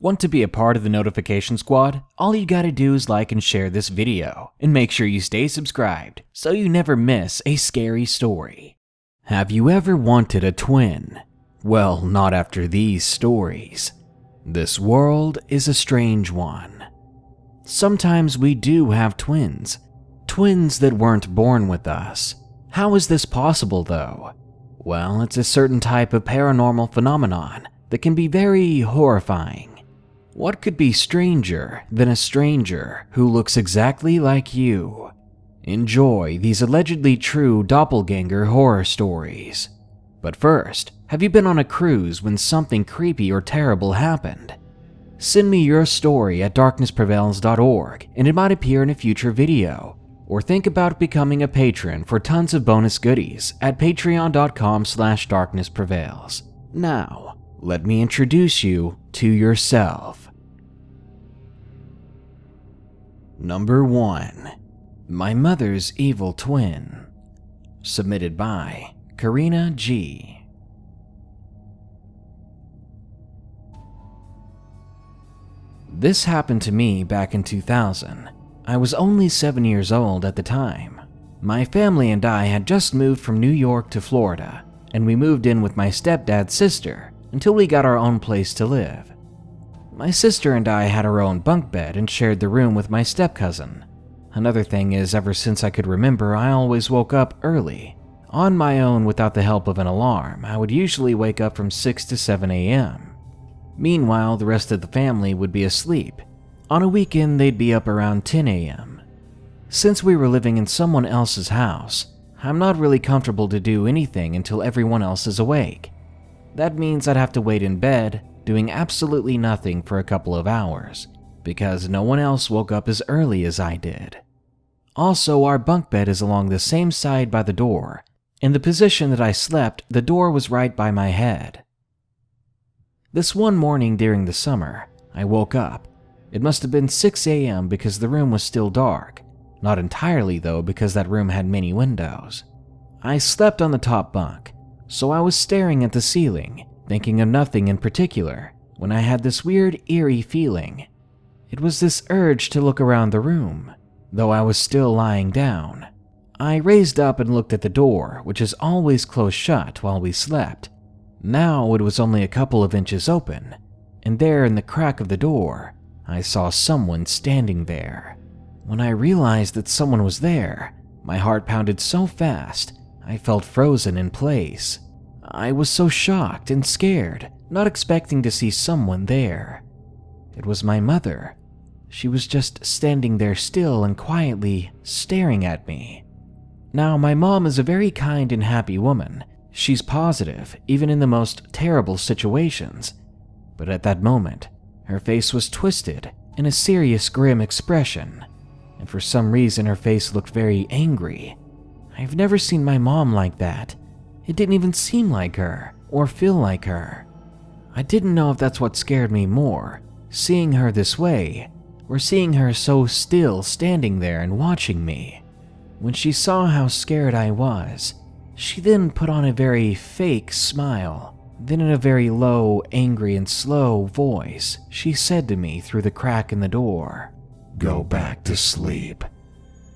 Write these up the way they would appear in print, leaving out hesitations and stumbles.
Want to be a part of the notification squad? All you gotta do is like and share this video, and make sure you stay subscribed so you never miss a scary story. Have you ever wanted a twin? Well, not after these stories. This world is a strange one. Sometimes we do have twins. Twins that weren't born with us. How is this possible though? Well, it's a certain type of paranormal phenomenon that can be very horrifying. What could be stranger than a stranger who looks exactly like you? Enjoy these allegedly true doppelganger horror stories. But first, have you been on a cruise when something creepy or terrible happened? Send me your story at darknessprevails.org and it might appear in a future video. Or think about becoming a patron for tons of bonus goodies at patreon.com/darknessprevails. Now, let me introduce you to yourself. Number 1. My Mother's Evil Twin. Submitted by Karina G. This happened to me back in 2000. I was only 7 years old at the time. My family and I had just moved from New York to Florida, and we moved in with my stepdad's sister until we got our own place to live. My sister and I had our own bunk bed and shared the room with my step-cousin. Another thing is, ever since I could remember, I always woke up early. On my own without the help of an alarm, I would usually wake up from 6 to 7 a.m. Meanwhile, the rest of the family would be asleep. On a weekend, they'd be up around 10 a.m. Since we were living in someone else's house, I'm not really comfortable to do anything until everyone else is awake. That means I'd have to wait in bed, doing absolutely nothing for a couple of hours, because no one else woke up as early as I did. Also, our bunk bed is along the same side by the door. In the position that I slept, the door was right by my head. This one morning during the summer, I woke up. It must have been 6 a.m. because the room was still dark. Not entirely though, because that room had many windows. I slept on the top bunk, so I was staring at the ceiling, thinking of nothing in particular, when I had this weird, eerie feeling. It was this urge to look around the room, though I was still lying down. I raised up and looked at the door, which is always closed shut while we slept. Now it was only a couple of inches open, and there in the crack of the door, I saw someone standing there. When I realized that someone was there, my heart pounded so fast, I felt frozen in place. I was so shocked and scared, not expecting to see someone there. It was my mother. She was just standing there still and quietly staring at me. Now, my mom is a very kind and happy woman. She's positive, even in the most terrible situations. But at that moment, her face was twisted in a serious, grim expression, and for some reason her face looked very angry. I've never seen my mom like that. It didn't even seem like her, or feel like her. I didn't know if that's what scared me more, seeing her this way, or seeing her so still standing there and watching me. When she saw how scared I was, she then put on a very fake smile. Then in a very low, angry, and slow voice, she said to me through the crack in the door, "Go back to sleep."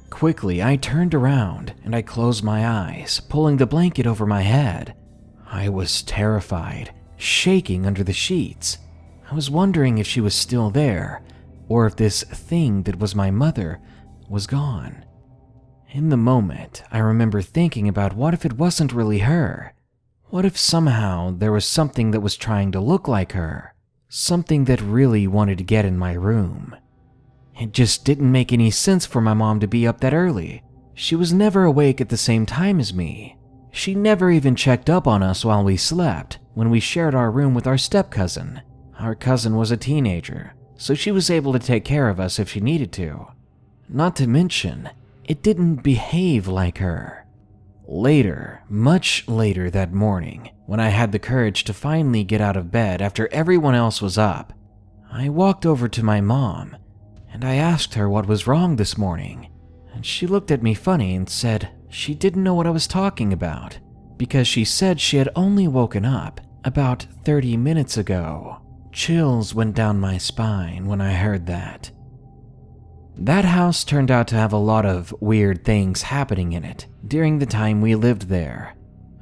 Quickly, I turned around and I closed my eyes, pulling the blanket over my head. I was terrified, shaking under the sheets. I was wondering if she was still there, or if this thing that was my mother was gone. In the moment, I remember thinking about what if it wasn't really her? What if somehow there was something that was trying to look like her? Something that really wanted to get in my room? It just didn't make any sense for my mom to be up that early. She was never awake at the same time as me. She never even checked up on us while we slept, when we shared our room with our step-cousin. Our cousin was a teenager, so she was able to take care of us if she needed to. Not to mention, it didn't behave like her. Later, much later that morning, when I had the courage to finally get out of bed after everyone else was up, I walked over to my mom and I asked her what was wrong this morning, and she looked at me funny and said she didn't know what I was talking about because she said she had only woken up about 30 minutes ago. Chills went down my spine when I heard that. That house turned out to have a lot of weird things happening in it during the time we lived there.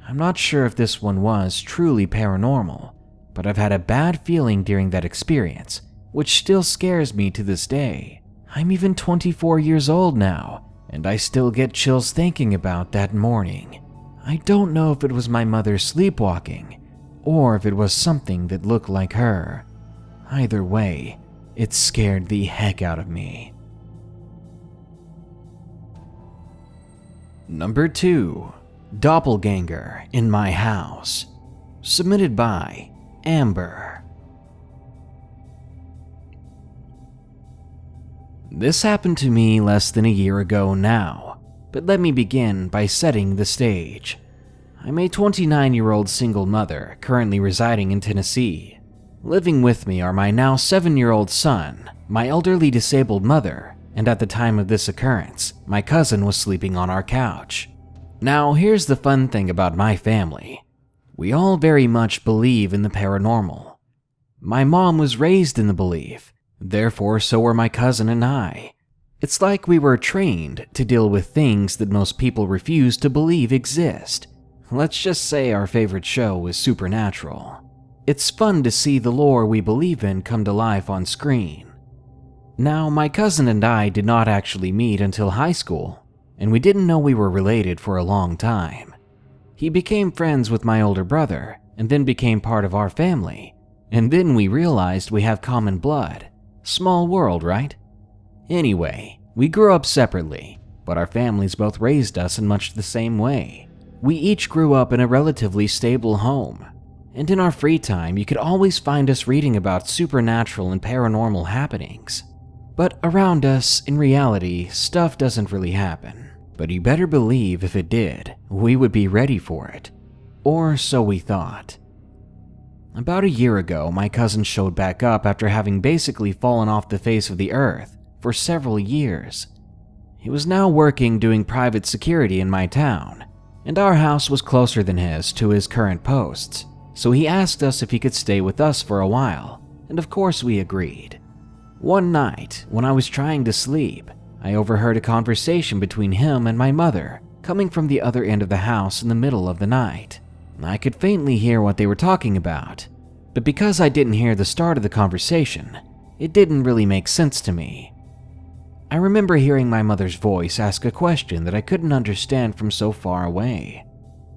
I'm not sure if this one was truly paranormal, but I've had a bad feeling during that experience, which still scares me to this day. I'm even 24 years old now, and I still get chills thinking about that morning. I don't know if it was my mother sleepwalking, or if it was something that looked like her. Either way, it scared the heck out of me. Number 2. Doppelganger in my house. Submitted by Amber. This happened to me less than a year ago now, but let me begin by setting the stage. I'm a 29-year-old single mother currently residing in Tennessee. Living with me are my now 7-year-old son, my elderly disabled mother, and at the time of this occurrence, my cousin was sleeping on our couch. Now, here's the fun thing about my family. We all very much believe in the paranormal. My mom was raised in the belief, therefore so were my cousin and I. It's like we were trained to deal with things that most people refuse to believe exist. Let's just say our favorite show is Supernatural. It's fun to see the lore we believe in come to life on screen. Now, my cousin and I did not actually meet until high school, and we didn't know we were related for a long time. He became friends with my older brother, and then became part of our family, and then we realized we have common blood. Small world, right? Anyway, we grew up separately, but our families both raised us in much the same way. We each grew up in a relatively stable home, and in our free time you could always find us reading about supernatural and paranormal happenings. But around us, in reality, stuff doesn't really happen. But you better believe if it did, we would be ready for it. Or so we thought. About a year ago, my cousin showed back up after having basically fallen off the face of the earth for several years. He was now working doing private security in my town, and our house was closer than his to his current posts, so he asked us if he could stay with us for a while, and of course we agreed. One night, when I was trying to sleep, I overheard a conversation between him and my mother coming from the other end of the house in the middle of the night. I could faintly hear what they were talking about, but because I didn't hear the start of the conversation, it didn't really make sense to me. I remember hearing my mother's voice ask a question that I couldn't understand from so far away,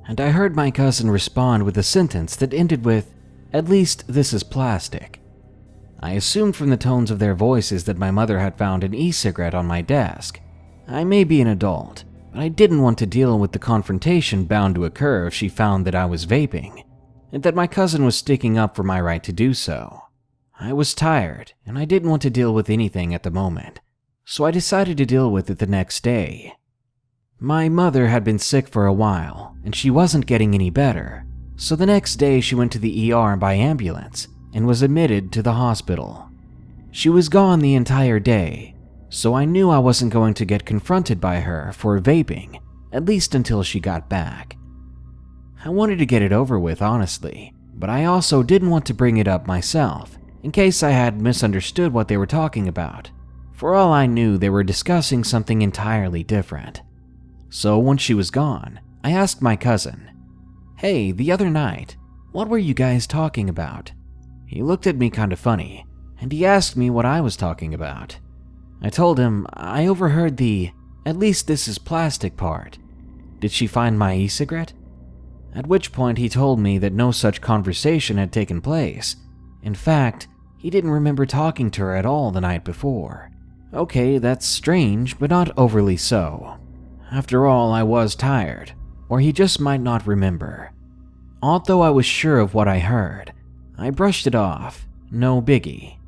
and I heard my cousin respond with a sentence that ended with, "At least this is plastic." I assumed from the tones of their voices that my mother had found an e-cigarette on my desk. I may be an adult, but I didn't want to deal with the confrontation bound to occur if she found that I was vaping, and that my cousin was sticking up for my right to do so. I was tired, and I didn't want to deal with anything at the moment, so I decided to deal with it the next day. My mother had been sick for a while, and she wasn't getting any better, so the next day she went to the ER by ambulance and was admitted to the hospital. She was gone the entire day, so I knew I wasn't going to get confronted by her for vaping, at least until she got back. I wanted to get it over with, honestly, but I also didn't want to bring it up myself, in case I had misunderstood what they were talking about. For all I knew, they were discussing something entirely different. So once she was gone, I asked my cousin, "Hey, the other night, what were you guys talking about?" He looked at me kind of funny, and he asked me what I was talking about. I told him I overheard the "at least this is plastic" part. Did she find my e-cigarette? At which point he told me that no such conversation had taken place. In fact, he didn't remember talking to her at all the night before. Okay, that's strange, but not overly so. After all, I was tired, or he just might not remember. Although I was sure of what I heard, I brushed it off, no biggie.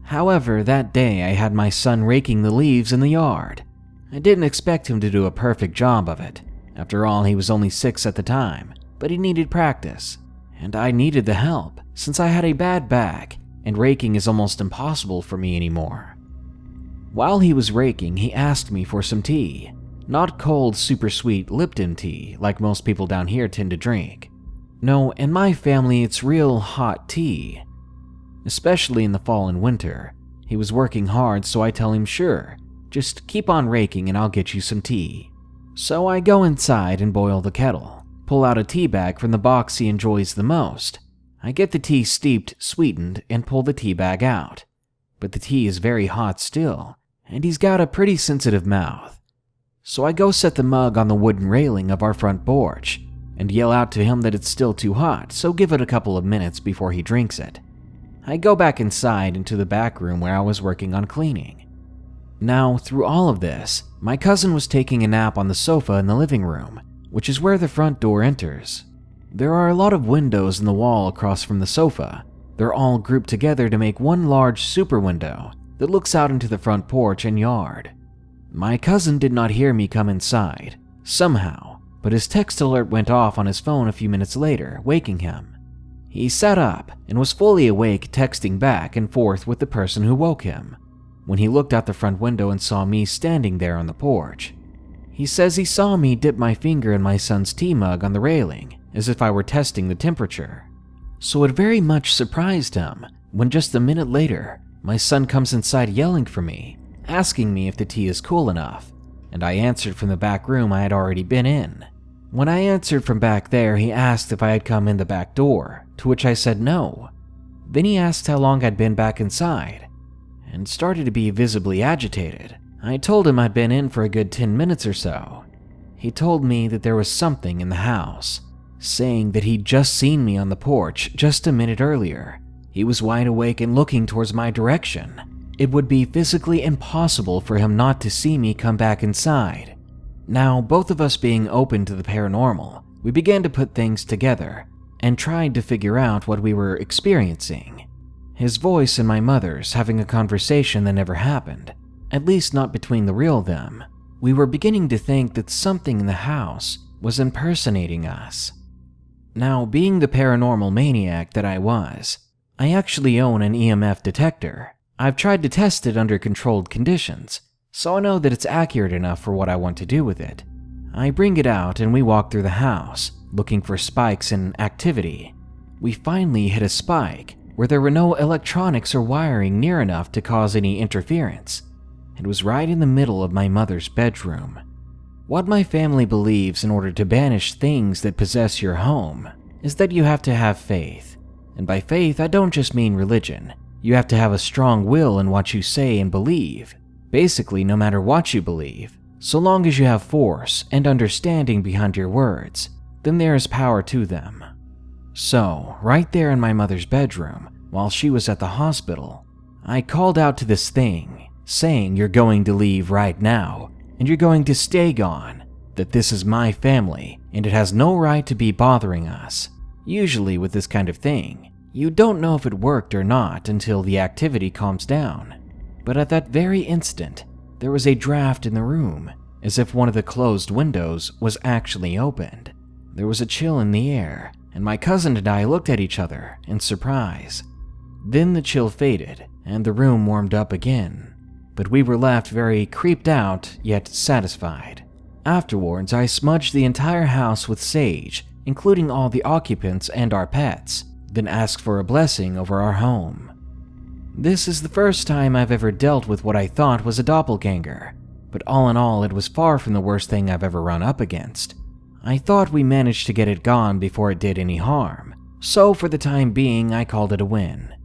However, that day I had my son raking the leaves in the yard. I didn't expect him to do a perfect job of it. After all, he was only 6 at the time, but he needed practice, and I needed the help since I had a bad back and raking is almost impossible for me anymore. While he was raking, he asked me for some tea, not cold, super sweet Lipton tea like most people down here tend to drink. No, in my family it's real hot tea. especially in the fall and winter. He was working hard, so I tell him, sure, just keep on raking and I'll get you some tea. So I go inside and boil the kettle, pull out a tea bag from the box he enjoys the most. I get the tea steeped, sweetened, and pull the tea bag out. But the tea is very hot still, and he's got a pretty sensitive mouth. So I go set the mug on the wooden railing of our front porch and yell out to him that it's still too hot, so give it a couple of minutes before he drinks it. I go back inside into the back room where I was working on cleaning. Now, through all of this, my cousin was taking a nap on the sofa in the living room, which is where the front door enters. There are a lot of windows in the wall across from the sofa. They're all grouped together to make one large super window that looks out into the front porch and yard. My cousin did not hear me come inside, somehow, but his text alert went off on his phone a few minutes later, waking him. He sat up and was fully awake, texting back and forth with the person who woke him, when he looked out the front window and saw me standing there on the porch. He says he saw me dip my finger in my son's tea mug on the railing, as if I were testing the temperature. So it very much surprised him when just a minute later, my son comes inside yelling for me, asking me if the tea is cool enough, and I answered from the back room I had already been in. When I answered from back there, he asked if I had come in the back door, to which I said no. Then he asked how long I'd been back inside, and started to be visibly agitated. I told him I'd been in for a good 10 minutes or so. He told me that there was something in the house, saying that he'd just seen me on the porch just a minute earlier. He was wide awake and looking towards my direction. It would be physically impossible for him not to see me come back inside. Now, both of us being open to the paranormal, we began to put things together and tried to figure out what we were experiencing. His voice and my mother's having a conversation that never happened, at least not between the real of them. We were beginning to think that something in the house was impersonating us. Now, being the paranormal maniac that I was, I actually own an EMF detector. I've tried to test it under controlled conditions, so I know that it's accurate enough for what I want to do with it. I bring it out and we walk through the house, looking for spikes in activity. We finally hit a spike where there were no electronics or wiring near enough to cause any interference. It was right in the middle of my mother's bedroom. What my family believes in order to banish things that possess your home is that you have to have faith. And by faith, I don't just mean religion. You have to have a strong will in what you say and believe. Basically, no matter what you believe, so long as you have force and understanding behind your words, then there is power to them. So, right there in my mother's bedroom, while she was at the hospital, I called out to this thing, saying you're going to leave right now, and you're going to stay gone, that this is my family, and it has no right to be bothering us. Usually with this kind of thing, you don't know if it worked or not until the activity calms down. But at that very instant, there was a draft in the room, as if one of the closed windows was actually opened. There was a chill in the air, and my cousin and I looked at each other in surprise. Then the chill faded, and the room warmed up again, but we were left very creeped out yet satisfied. Afterwards, I smudged the entire house with sage, including all the occupants and our pets, then asked for a blessing over our home. This is the first time I've ever dealt with what I thought was a doppelganger, but all in all, it was far from the worst thing I've ever run up against. I thought we managed to get it gone before it did any harm, so for the time being, I called it a win.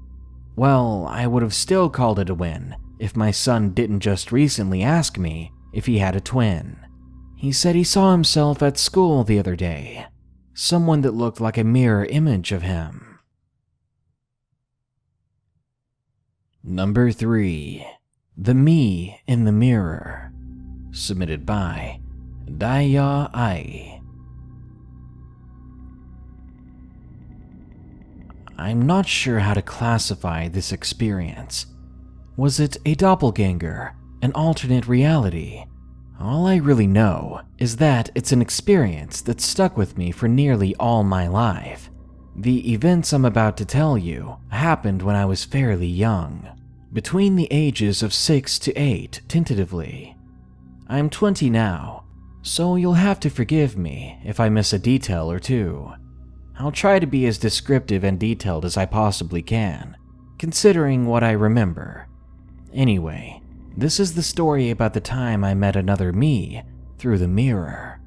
Well, I would have still called it a win if my son didn't just recently ask me if he had a twin. He said he saw himself at school the other day, someone that looked like a mirror image of him. Number 3. The Me in the Mirror. Submitted by Daiya. I'm not sure how to classify this experience. Was it a doppelganger, an alternate reality? All I really know is that it's an experience that stuck with me for nearly all my life. The events I'm about to tell you happened when I was fairly young, between the ages of 6 to 8 tentatively. I'm 20 now, so you'll have to forgive me if I miss a detail or two. I'll try to be as descriptive and detailed as I possibly can, considering what I remember. Anyway, this is the story about the time I met another me through the mirror.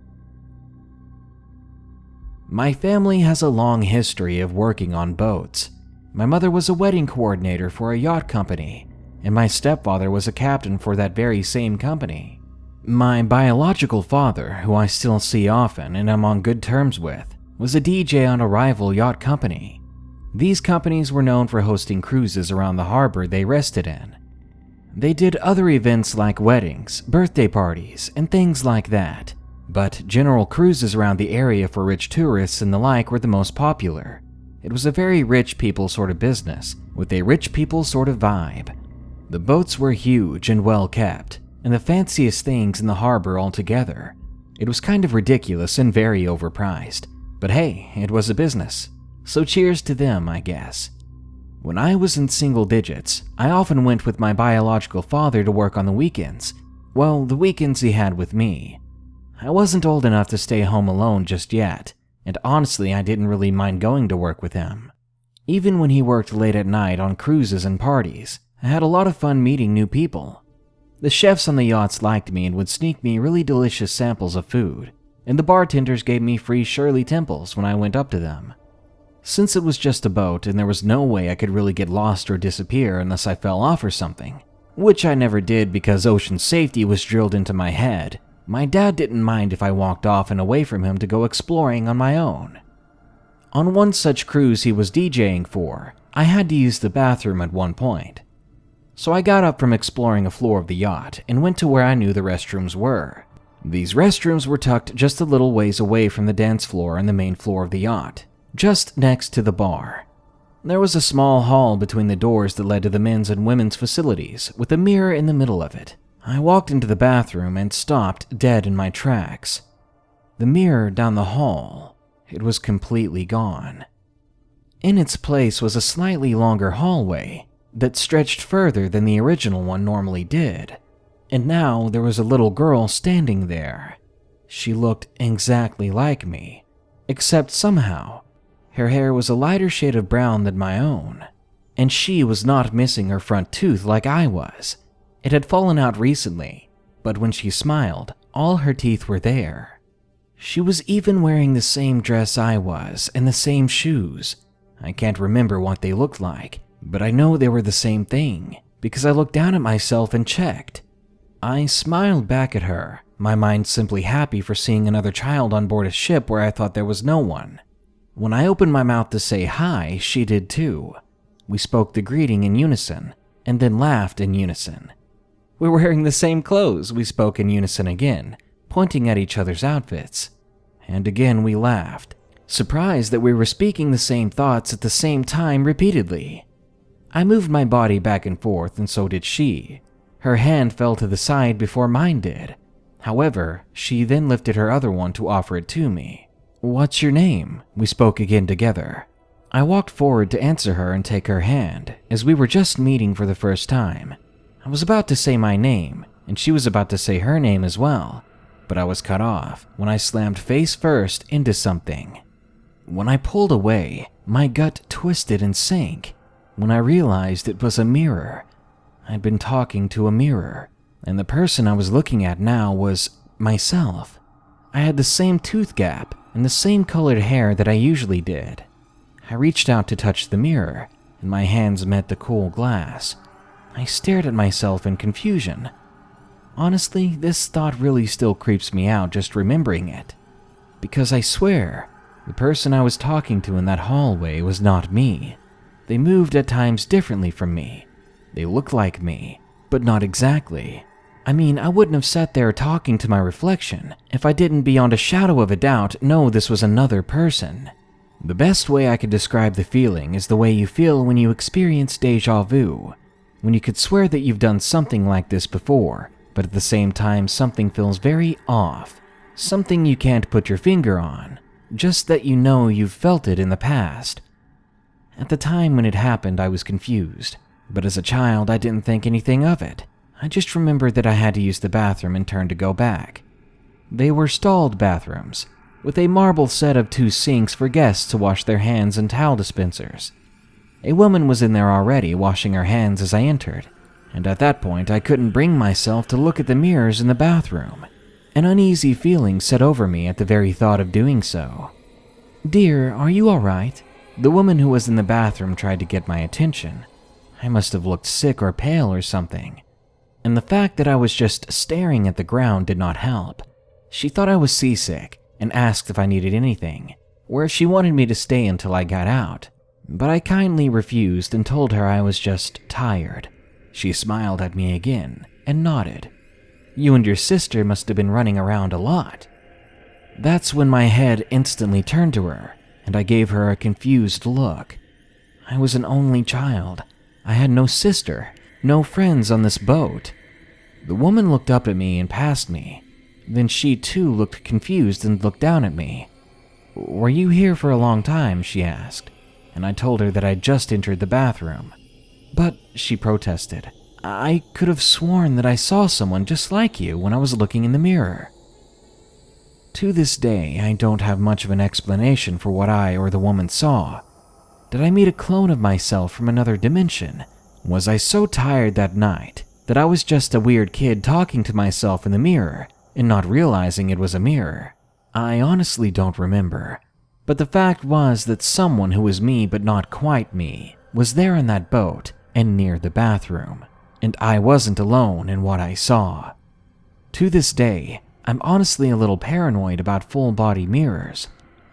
My family has a long history of working on boats. My mother was a wedding coordinator for a yacht company, and my stepfather was a captain for that very same company. My biological father, who I still see often and am on good terms with, was a DJ on a rival yacht company. These companies were known for hosting cruises around the harbor they rested in. They did other events like weddings, birthday parties, and things like that, but general cruises around the area for rich tourists and the like were the most popular. It was a very rich people sort of business, with a rich people sort of vibe. The boats were huge and well kept, and the fanciest things in the harbor altogether. It was kind of ridiculous and very overpriced, but hey, it was a business, so cheers to them, I guess. When I was in single digits, I often went with my biological father to work on the weekends. Well, the weekends he had with me. I wasn't old enough to stay home alone just yet, and honestly I didn't really mind going to work with him. Even when he worked late at night on cruises and parties, I had a lot of fun meeting new people. The chefs on the yachts liked me and would sneak me really delicious samples of food, and the bartenders gave me free Shirley Temples when I went up to them. Since it was just a boat and there was no way I could really get lost or disappear unless I fell off or something, which I never did because ocean safety was drilled into my head, my dad didn't mind if I walked off and away from him to go exploring on my own. On one such cruise he was DJing for, I had to use the bathroom at one point. So I got up from exploring a floor of the yacht and went to where I knew the restrooms were. These restrooms were tucked just a little ways away from the dance floor and the main floor of the yacht, just next to the bar. There was a small hall between the doors that led to the men's and women's facilities, with a mirror in the middle of it. I walked into the bathroom and stopped dead in my tracks. The mirror down the hall, it was completely gone. In its place was a slightly longer hallway that stretched further than the original one normally did, and now there was a little girl standing there. She looked exactly like me, except somehow her hair was a lighter shade of brown than my own, and she was not missing her front tooth like I was. It had fallen out recently, but when she smiled, all her teeth were there. She was even wearing the same dress I was and the same shoes. I can't remember what they looked like, but I know they were the same thing because I looked down at myself and checked. I smiled back at her, my mind simply happy for seeing another child on board a ship where I thought there was no one. When I opened my mouth to say hi, she did too. We spoke the greeting in unison, and then laughed in unison. We're wearing the same clothes, we spoke in unison again, pointing at each other's outfits. And again we laughed, surprised that we were speaking the same thoughts at the same time repeatedly. I moved my body back and forth, and so did she. Her hand fell to the side before mine did. However, she then lifted her other one to offer it to me. "What's your name?" we spoke again together. I walked forward to answer her and take her hand, as we were just meeting for the first time. I was about to say my name, and she was about to say her name as well, but I was cut off when I slammed face first into something. When I pulled away, my gut twisted and sank when I realized it was a mirror. I'd been talking to a mirror, and the person I was looking at now was myself. I had the same tooth gap and the same colored hair that I usually did. I reached out to touch the mirror, and my hands met the cool glass. I stared at myself in confusion. Honestly, this thought really still creeps me out just remembering it, because I swear, the person I was talking to in that hallway was not me. They moved at times differently from me. They looked like me, but not exactly. I mean, I wouldn't have sat there talking to my reflection if I didn't beyond a shadow of a doubt know this was another person. The best way I could describe the feeling is the way you feel when you experience déjà vu, when you could swear that you've done something like this before, but at the same time something feels very off, something you can't put your finger on, just that you know you've felt it in the past. At the time when it happened, I was confused, but as a child I didn't think anything of it. I just remembered that I had to use the bathroom and turned to go back. They were stalled bathrooms, with a marble set of 2 sinks for guests to wash their hands and towel dispensers. A woman was in there already washing her hands as I entered, and at that point I couldn't bring myself to look at the mirrors in the bathroom. An uneasy feeling set over me at the very thought of doing so. "Dear, are you all right?" The woman who was in the bathroom tried to get my attention. I must have looked sick or pale or something, and the fact that I was just staring at the ground did not help. She thought I was seasick and asked if I needed anything, or if she wanted me to stay until I got out, but I kindly refused and told her I was just tired. She smiled at me again and nodded. "You and your sister must have been running around a lot." That's when my head instantly turned to her, and I gave her a confused look. I was an only child. I had no sister, no friends on this boat. The woman looked up at me and past me. Then she too looked confused and looked down at me. "Were you here for a long time?" she asked, and I told her that I'd just entered the bathroom. "But," she protested, "I could have sworn that I saw someone just like you when I was looking in the mirror." To this day, I don't have much of an explanation for what I or the woman saw. Did I meet a clone of myself from another dimension? Was I so tired that night that I was just a weird kid talking to myself in the mirror and not realizing it was a mirror? I honestly don't remember, but the fact was that someone who was me but not quite me was there in that boat and near the bathroom, and I wasn't alone in what I saw. To this day, I'm honestly a little paranoid about full-body mirrors.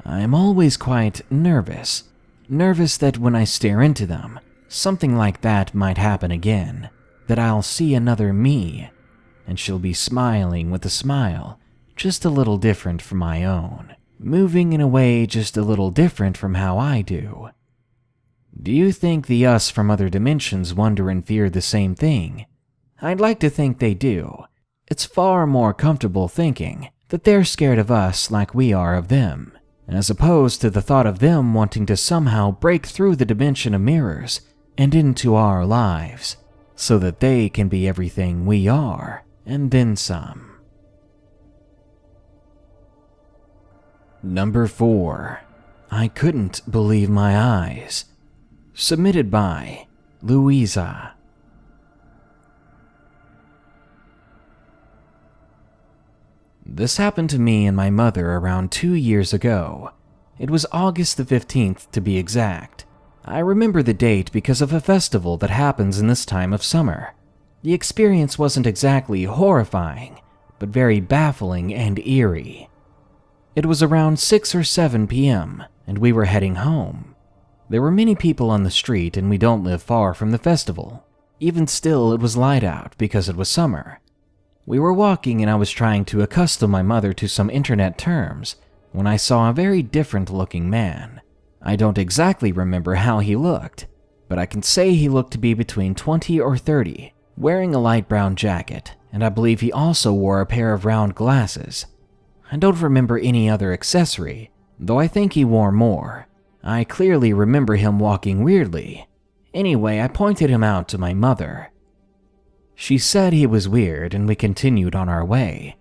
I'm always quite nervous that when I stare into them, something like that might happen again, that I'll see another me, and she'll be smiling with a smile just a little different from my own, moving in a way just a little different from how I do. Do you think the us from other dimensions wonder and fear the same thing? I'd like to think they do. It's far more comfortable thinking that they're scared of us like we are of them, as opposed to the thought of them wanting to somehow break through the dimension of mirrors and into our lives, so that they can be everything we are, and then some. Number 4. I couldn't believe my eyes. Submitted by Luiza. This happened to me and my mother around 2 years ago. It was August the 15th to be exact. I remember the date because of a festival that happens in this time of summer. The experience wasn't exactly horrifying, but very baffling and eerie. It was around 6 or 7 p.m., and we were heading home. There were many people on the street, and we don't live far from the festival. Even still, it was light out because it was summer. We were walking, and I was trying to accustom my mother to some internet terms when I saw a very different-looking man. I don't exactly remember how he looked, but I can say he looked to be between 20 or 30, wearing a light brown jacket, and I believe he also wore a pair of round glasses. I don't remember any other accessory, though I think he wore more. I clearly remember him walking weirdly. Anyway, I pointed him out to my mother. She said he was weird, and we continued on our way.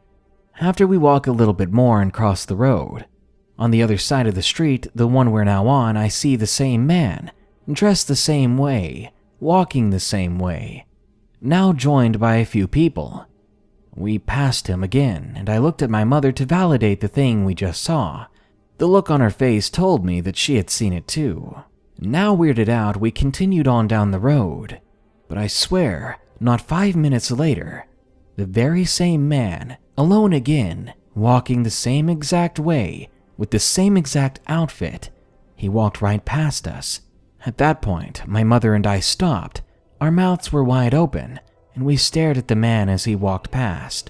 After we walk a little bit more and cross the road, on the other side of the street, the one we're now on, I see the same man, dressed the same way, walking the same way, now joined by a few people. We passed him again, and I looked at my mother to validate the thing we just saw. The look on her face told me that she had seen it too. Now weirded out, we continued on down the road, but I swear, not 5 minutes later, the very same man, alone again, walking the same exact way, with the same exact outfit, he walked right past us. At that point, my mother and I stopped. Our mouths were wide open, and we stared at the man as he walked past.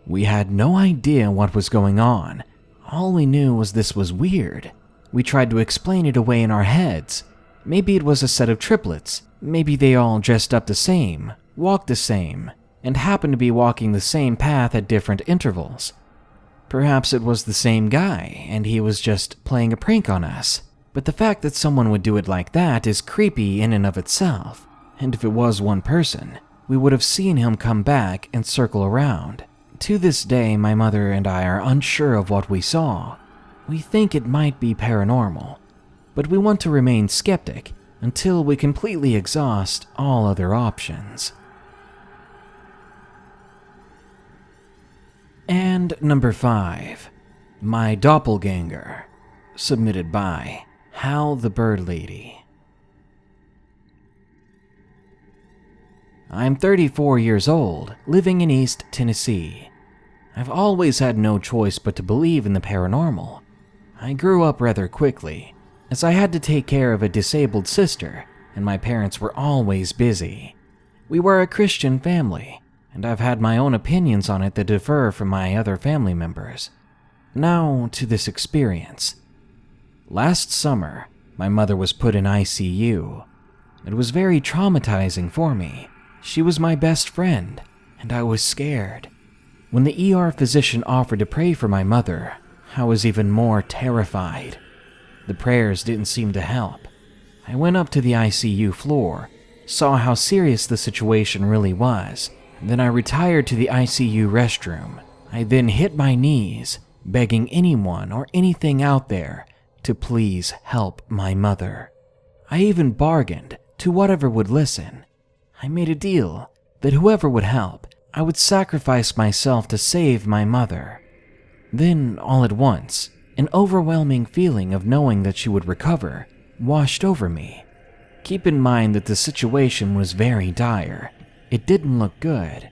We had no idea what was going on. All we knew was this was weird. We tried to explain it away in our heads. Maybe it was a set of triplets. Maybe they all dressed up the same, walked the same, and happened to be walking the same path at different intervals. Perhaps it was the same guy, and he was just playing a prank on us. But the fact that someone would do it like that is creepy in and of itself. And if it was one person, we would have seen him come back and circle around. To this day, my mother and I are unsure of what we saw. We think it might be paranormal, but we want to remain skeptic until we completely exhaust all other options. And number 5, My Doppelganger, submitted by THEBIRDLADY. I'm 34 years old, living in East Tennessee. I've always had no choice but to believe in the paranormal. I grew up rather quickly, as I had to take care of a disabled sister, and my parents were always busy. We were a Christian family, and I've had my own opinions on it that differ from my other family members. Now to this experience. Last summer, my mother was put in ICU. It was very traumatizing for me. She was my best friend, and I was scared. When the ER physician offered to pray for my mother, I was even more terrified. The prayers didn't seem to help. I went up to the ICU floor, saw how serious the situation really was, then I retired to the ICU restroom. I then hit my knees, begging anyone or anything out there to please help my mother. I even bargained to whatever would listen. I made a deal that whoever would help, I would sacrifice myself to save my mother. Then, all at once, an overwhelming feeling of knowing that she would recover washed over me. Keep in mind that the situation was very dire. It didn't look good.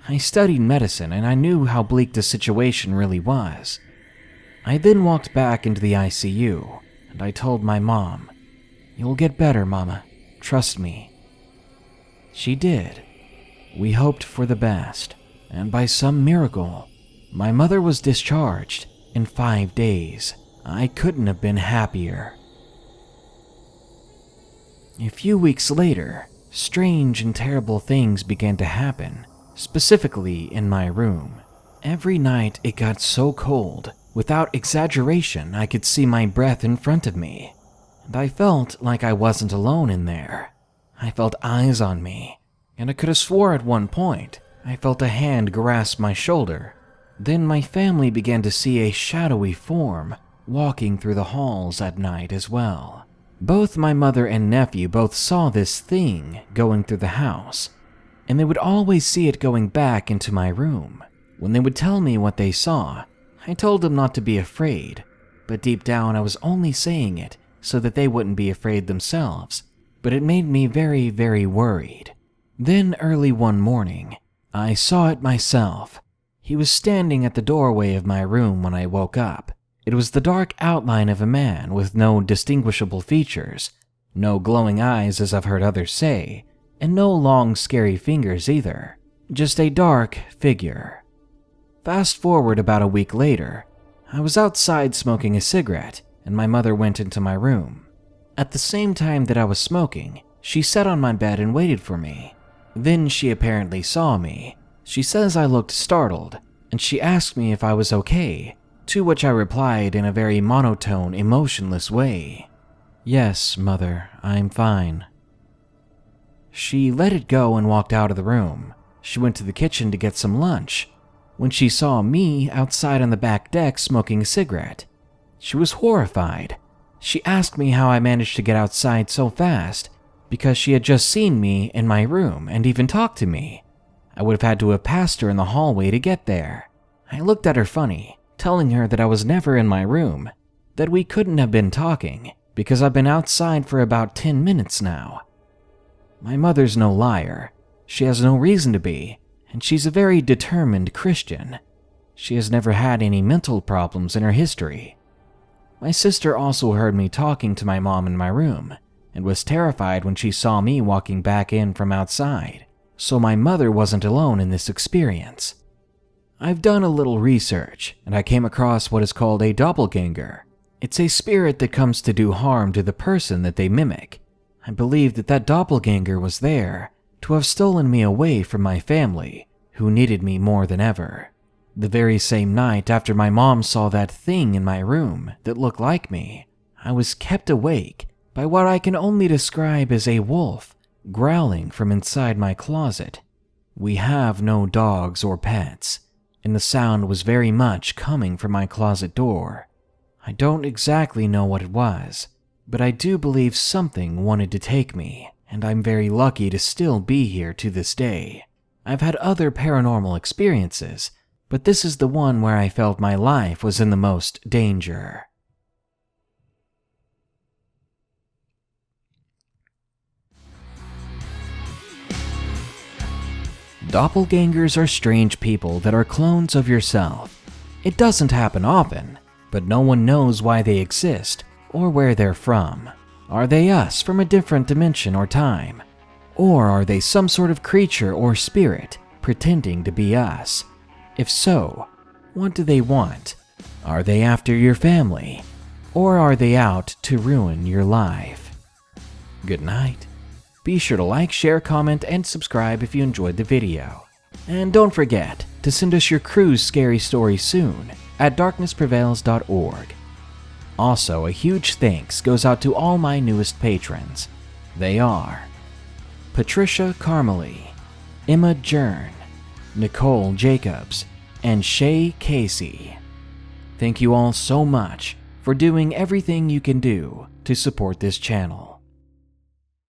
I studied medicine and I knew how bleak the situation really was. I then walked back into the ICU and I told my mom, "You'll get better, Mama. Trust me." She did. We hoped for the best, and by some miracle, my mother was discharged in 5 days. I couldn't have been happier. A few weeks later, strange and terrible things began to happen, specifically in my room. Every night it got so cold, without exaggeration, I could see my breath in front of me, and I felt like I wasn't alone in there. I felt eyes on me, and I could have swore at one point I felt a hand grasp my shoulder. Then my family began to see a shadowy form walking through the halls at night as well. Both my mother and nephew both saw this thing going through the house, and they would always see it going back into my room. When they would tell me what they saw, I told them not to be afraid, but deep down I was only saying it so that they wouldn't be afraid themselves, but it made me very, very worried. Then early one morning, I saw it myself. He was standing at the doorway of my room when I woke up. It was the dark outline of a man with no distinguishable features, no glowing eyes as I've heard others say, and no long scary fingers either. Just a dark figure. Fast forward about a week later, I was outside smoking a cigarette and my mother went into my room. At the same time that I was smoking, she sat on my bed and waited for me. Then she apparently saw me. She says I looked startled, and she asked me if I was okay, to which I replied in a very monotone, emotionless way. "Yes, Mother, I'm fine." She let it go and walked out of the room. She went to the kitchen to get some lunch, when she saw me outside on the back deck smoking a cigarette. She was horrified. She asked me how I managed to get outside so fast, because she had just seen me in my room and even talked to me. I would have had to have passed her in the hallway to get there. I looked at her funny, telling her that I was never in my room, that we couldn't have been talking, because I've been outside for about 10 minutes now. My mother's no liar. She has no reason to be, and she's a very determined Christian. She has never had any mental problems in her history. My sister also heard me talking to my mom in my room, and was terrified when she saw me walking back in from outside, so my mother wasn't alone in this experience. I've done a little research, and I came across what is called a doppelganger. It's a spirit that comes to do harm to the person that they mimic. I believe that doppelganger was there to have stolen me away from my family, who needed me more than ever. The very same night after my mom saw that thing in my room that looked like me, I was kept awake by what I can only describe as a wolf growling from inside my closet. We have no dogs or pets, and the sound was very much coming from my closet door. I don't exactly know what it was, but I do believe something wanted to take me, and I'm very lucky to still be here to this day. I've had other paranormal experiences, but this is the one where I felt my life was in the most danger. Doppelgangers are strange people that are clones of yourself. It doesn't happen often, but no one knows why they exist or where they're from. Are they us from a different dimension or time? Or are they some sort of creature or spirit pretending to be us? If so, what do they want? Are they after your family? Or are they out to ruin your life? Good night. Be sure to like, share, comment, and subscribe if you enjoyed the video. And don't forget to send us your Cruis scary story soon at darknessprevails.org. Also, a huge thanks goes out to all my newest patrons. They are Patricia Carmely, Emma Jern, Nicole Jacobs, and Shay Casey. Thank you all so much for doing everything you can do to support this channel.